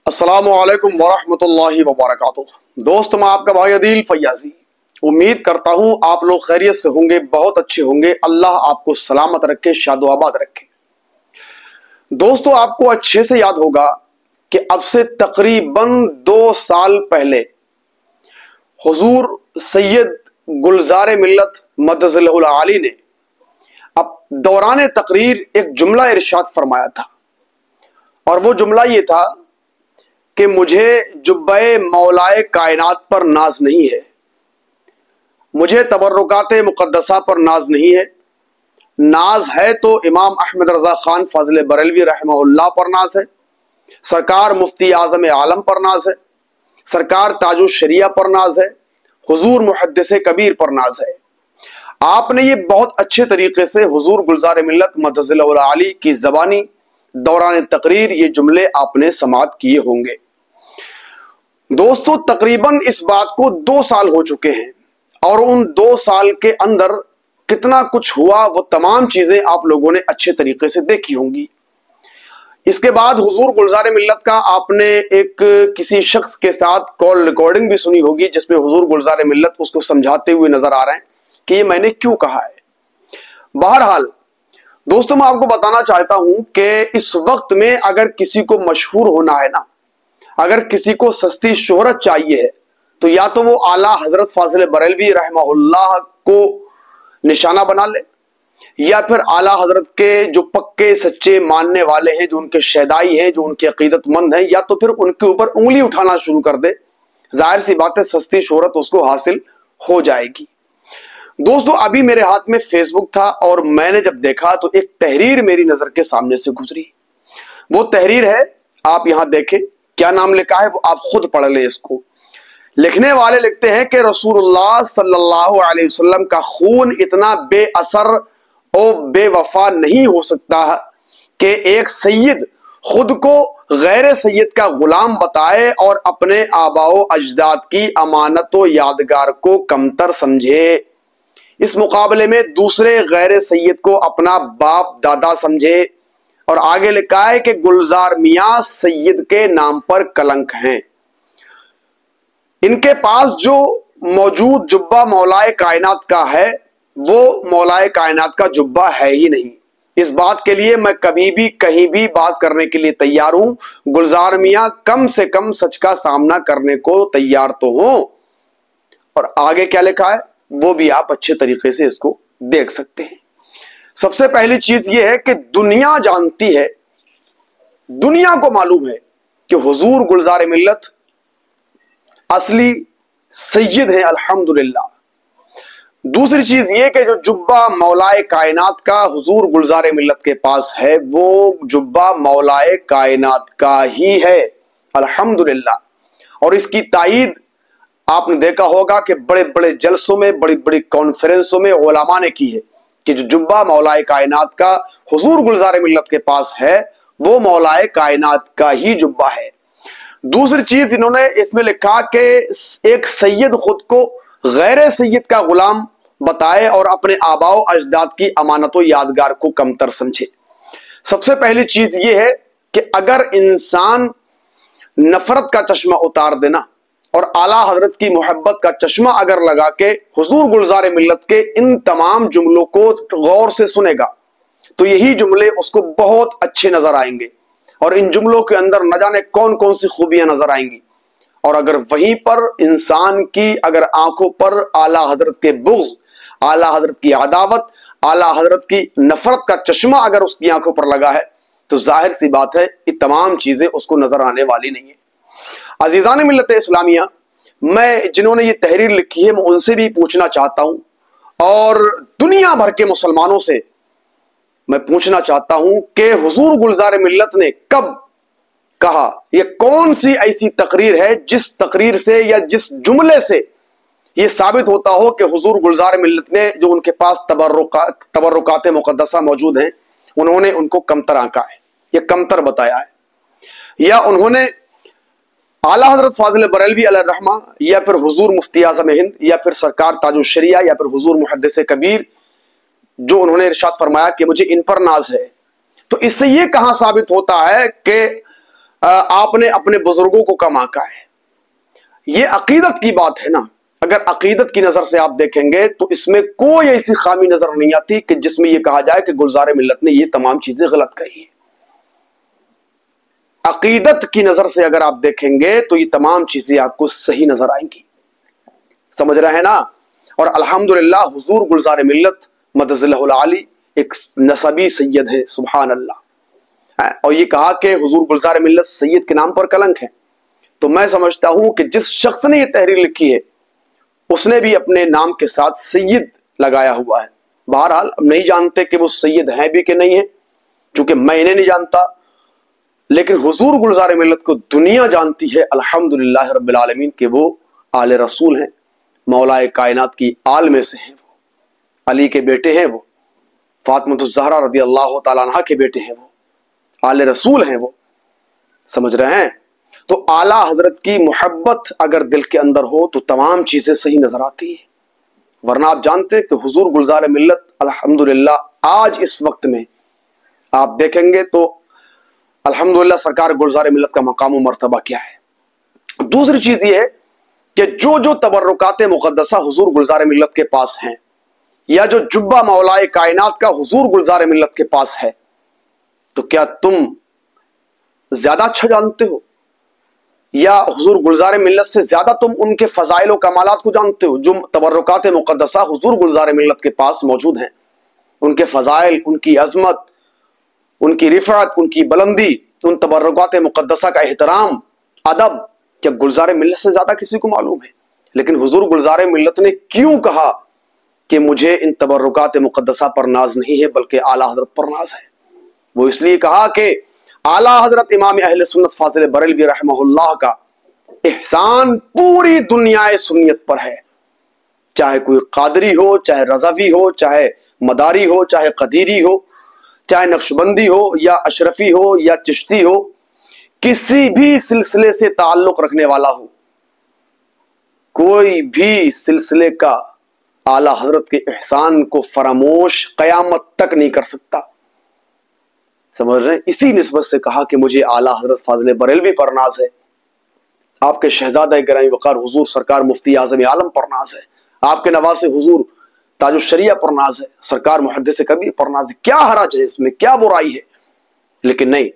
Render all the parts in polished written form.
अस्सलामु अलैकुम वरहमतुल्लाहि वबरकातुहू। दोस्त, मैं आपका भाई अदील फैयाजी। उम्मीद करता हूँ आप लोग खैरियत से होंगे, बहुत अच्छे होंगे। अल्लाह आपको सलामत रखे, शादो आबाद रखे। दोस्तों, आपको अच्छे से याद होगा कि अब से तकरीबन 2 साल पहले हुजूर सैयद गुलजार मिल्लत मदज़िलहुल आली ने अब दौरान तकरीर एक जुमला इरशाद फरमाया था, और वो जुमला ये था कि मुझे जुब्बे मौलाए कायनात पर नाज नहीं है, मुझे तबर्रुकाते मुक़द्दसा पर नाज नहीं है। नाज है तो इमाम अहमद रज़ा खान फ़ाज़िल बरेलवी रहमहुल्लाह पर नाज है, सरकार मुफ्ती आज़म आलम पर नाज है, सरकार ताजुश शरिया पर नाज है, हुजूर मुहद्दिस कबीर पर नाज है। आपने ये बहुत अच्छे तरीके से हुजूर गुलजार मिल्लत मदज़िलहुल आली की ज़बानी दौरान तकरीर ये जुमले आपने समाअत किए होंगे। दोस्तों, तकरीबन इस बात को 2 साल हो चुके हैं, और उन 2 साल के अंदर कितना कुछ हुआ वो तमाम चीजें आप लोगों ने अच्छे तरीके से देखी होंगी। इसके बाद हुजूर गुलजार मिल्लत का आपने एक किसी शख्स के साथ कॉल रिकॉर्डिंग भी सुनी होगी, जिसमें हुजूर गुलजार मिल्लत उसको समझाते हुए नजर आ रहे हैं कि ये मैंने क्यों कहा है। बहरहाल दोस्तों, मैं आपको बताना चाहता हूं कि इस वक्त में अगर किसी को मशहूर होना है ना, अगर किसी को सस्ती शोहरत चाहिए है, तो या तो वो आला हजरत फ़ाज़िल बरेलवी रहमहुल्लाह को निशाना बना ले, या फिर आला हजरत के जो पक्के सच्चे मानने वाले हैं, जो उनके शहदाई हैं, जो उनके अकीदतमंद हैं, या तो फिर उनके ऊपर उंगली उठाना शुरू कर दे। जाहिर सी बात है सस्ती शोहरत उसको हासिल हो जाएगी। दोस्तों, अभी मेरे हाथ में फेसबुक था और मैंने जब देखा तो एक तहरीर मेरी नजर के सामने से गुजरी। वो तहरीर है, आप यहां देखें, क्या नाम लिखा है वो आप खुद पढ़ लें इसको। लिखने वाले लिखते हैं कि रसूलुल्लाह सल्लल्लाहु अलैहि वसल्लम का खून इतना बेअसर और बेवफा नहीं हो सकता कि एक सैयद खुद को गैर सैयद का गुलाम बताए और अपने आबाओ अजदाद की अमानत व यादगार को कमतर समझे। इस मुकाबले में दूसरे गैर सैयद को अपना बाप दादा समझे। और आगे लिखा है कि गुलजार मियां सैयद के नाम पर कलंक हैं। इनके पास जो मौजूद जुब्बा मौलाए कायनात का है वो मौलाए कायनात का जुब्बा है ही नहीं। इस बात के लिए मैं कभी भी कहीं भी बात करने के लिए तैयार हूं। गुलजार मियां कम से कम सच का सामना करने को तैयार तो हो। और आगे क्या लिखा है वो भी आप अच्छे तरीके से इसको देख सकते हैं। सबसे पहली चीज यह है कि दुनिया जानती है, दुनिया को मालूम है कि हुजूर गुलजार मिल्लत असली सैयद हैं, अल्हम्दुलिल्लाह। दूसरी चीज यह कि जो जुब्बा मौलाए कायनात का हुजूर गुलजार मिल्लत के पास है वो जुब्बा मौलाए कायनात का ही है, अल्हम्दुलिल्लाह। और इसकी तायीद आपने देखा होगा कि बड़े बड़े जलसों में, बड़ी बड़ी कॉन्फ्रेंसों में उलमा ने की है कि जो जुब्बा मौलाए कायनात का हुजूर गुलजार मिल्लत के पास है वो मौलाए कायनात का ही जुब्बा है। दूसरी चीज इन्होंने इसमें लिखा कि एक सैयद खुद को गैर सैयद का गुलाम बताए और अपने आबाओ अजदाद की अमानतों यादगार को कमतर समझे। सबसे पहली चीज ये है कि अगर इंसान नफरत का चश्मा उतार देना और आला हजरत की मोहब्बत का चश्मा अगर लगा के हुजूर गुलजार मिल्लत के इन तमाम जुमलों को गौर से सुनेगा तो यही जुमले उसको बहुत अच्छे नजर आएंगे, और इन जुमलों के अंदर न जाने कौन कौन सी खूबियां नजर आएंगी। और अगर वहीं पर इंसान की अगर आंखों पर आला हजरत के बुग़्ज़, आला हजरत की अदावत, आला हजरत की नफरत का चश्मा अगर उसकी आंखों पर लगा है तो जाहिर सी बात है ये तमाम चीजें उसको नजर आने वाली नहीं है। अजीज़ान मिल्लत इस्लामिया, मैं जिन्होंने ये तहरीर लिखी है मैं उनसे भी पूछना चाहता हूं, और दुनिया भर के मुसलमानों से मैं पूछना चाहता हूं कि हुजूर गुलजार मिल्लत ने कब कहा, ये कौन सी ऐसी तकरीर है जिस तकरीर से या जिस जुमले से ये साबित होता हो कि हुजूर गुलजार मिल्लत ने जो उनके पास तबर्रुकात मुक़द्दसा मौजूद हैं उन्होंने उनको कमतर आंका है, ये कमतर बताया है, या उन्होंने आला हजरत फ़ाज़िल बरेलवी अलैहिर्रहमा या फिर हुजूर मुफ्ती आज़म हिंद या फिर सरकार ताजुश शरिया या फिर हुजूर मुहद्दिस कबीर जो उन्होंने इरशाद फरमाया कि मुझे इन पर नाज है। तो इससे ये कहां साबित होता है कि आपने अपने बुजुर्गों को कम आंका है। ये अकीदत की बात है ना। अगर अकीदत की नजर से आप देखेंगे तो इसमें कोई ऐसी खामी नजर नहीं आती कि जिसमें यह कहा जाए कि गुलजार मिल्लत ने ये तमाम चीजें गलत कही है। अकीदत की नजर से अगर आप देखेंगे तो ये तमाम चीजें आपको सही नजर आएंगी। समझ रहे हैं ना। और अल्हम्दुलिल्लाह हुजूर गुलजार मिल्लत मदज़िल्लहुल आली एक नसबी सैयद है, सुभान अल्लाह। और ये कहा कि हुजूर गुलजार मिल्लत सैयद के नाम पर कलंक है, तो मैं समझता हूं कि जिस शख्स ने ये तहरीर लिखी है उसने भी अपने नाम के साथ सैयद लगाया हुआ है। बहरहाल हम नहीं जानते कि वो सैयद हैं भी कि नहीं है, चूंकि मैं इन्हें नहीं जानता, लेकिन हुजूर गुलजार मिल्लत को दुनिया जानती है अल्हम्दुलिल्लाह रब्बिल आलमीन के वो आले रसूल हैं, मौलाए कायनात की आल में से हैं, वो अली के बेटे हैं, वो फातिमा ज़हरा रज़ी अल्लाह तआला अन्हा के बेटे हैं, वो आले रसूल हैं वो। समझ रहे हैं। तो आला हजरत की मोहब्बत अगर दिल के अंदर हो तो तमाम चीजें सही नजर आती है। वरना आप जानते कि हुजूर गुलजार मिल्लत अल्हम्दुलिल्लाह आज इस वक्त में आप देखेंगे तो अल्हम्दुलिल्लाह सरकार गुलजार मिल्लत का मकाम व मर्तबा क्या है। दूसरी चीज ये है कि जो जो तबर्रुकात मुक़द्दसा हुजूर गुलजार मिल्लत के पास हैं, या जो जुब्बा मौलाए कायनात का हुजूर गुलजार मिल्लत के पास है, तो क्या तुम ज्यादा अच्छा जानते हो, या हुजूर गुलजार मिल्लत से ज्यादा तुम उनके फजाइल व कमालात को जानते हो? जो तबर्रुकात मुक़द्दसा हुजूर गुलजार मिल्लत के पास मौजूद हैं, उनके फजाइल, उनकी अजमत, उनकी रिफत, उनकी बुलंदी, उन तबर्रुकात मुक़द्दसा का एहतराम, अदब, क्या गुलजार मिल्लत से ज्यादा किसी को मालूम है? लेकिन हुजूर गुलजार मिल्लत ने क्यों कहा कि मुझे इन तबर्रुकात मुक़द्दसा पर नाज नहीं है बल्कि आला हजरत पर नाज है? वो इसलिए कहा कि आला हजरत इमाम अहले सुन्नत फाजिल बरेलवी रहमहुल्लाह का एहसान पूरी दुनियाए सुन्नियत पर है। चाहे कोई कादरी हो, चाहे रज़वी हो, चाहे मदारी हो, चाहे कदीरी हो, चाहे नक्शबंदी हो, या अशरफी हो, या चिश्ती हो, किसी भी सिलसिले से ताल्लुक रखने वाला हो, कोई भी सिलसिले का आला हजरत के एहसान को फरामोश क़यामत तक नहीं कर सकता। समझ रहे हैं। इसी निस्बत से कहा कि मुझे आला हजरत फाजिल बरेलवी पर नाज है, आपके शहजादा गिरामी वक़ार हुजूर सरकार मुफ्ती आज़म आलम पर नाज है, आपके नवासे हुजूर ताजुश शरिया पर नाज है, सरकार मुहद्दिस कबीर पर नाज है। क्या हरज है इसमें, क्या बुराई है? लेकिन नहीं,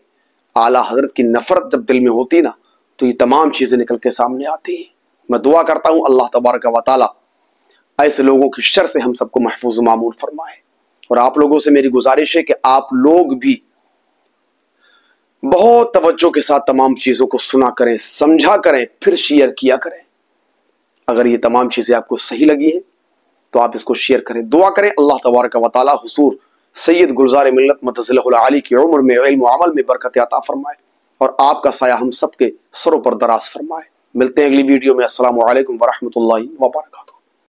आला हजरत की नफरत जब दिल में होती ना तो ये तमाम चीजें निकल के सामने आती हैं। मैं दुआ करता हूं अल्लाह तबारक व तआला ऐसे लोगों की शर से हम सबको महफूज मामून फरमाए। और आप लोगों से मेरी गुजारिश है कि आप लोग भी बहुत तवज्जो के साथ तमाम चीजों को सुना करें, समझा करें, फिर शेयर किया करें। अगर ये तमाम चीजें आपको सही लगी हैं तो आप इसको शेयर करें, दुआ करें अल्लाह तबारक व तआला हुजूर सैयद गुलजार मिल्लत मदज़िल्लहुल आली की उम्र में, इल्म व अमल में बरकत अता फरमाए और आपका साया हम सबके सरों पर दराज फरमाए। मिलते हैं अगली वीडियो में। अस्सलामु अलैकुम व रहमतुल्लाहि व बरकातहू।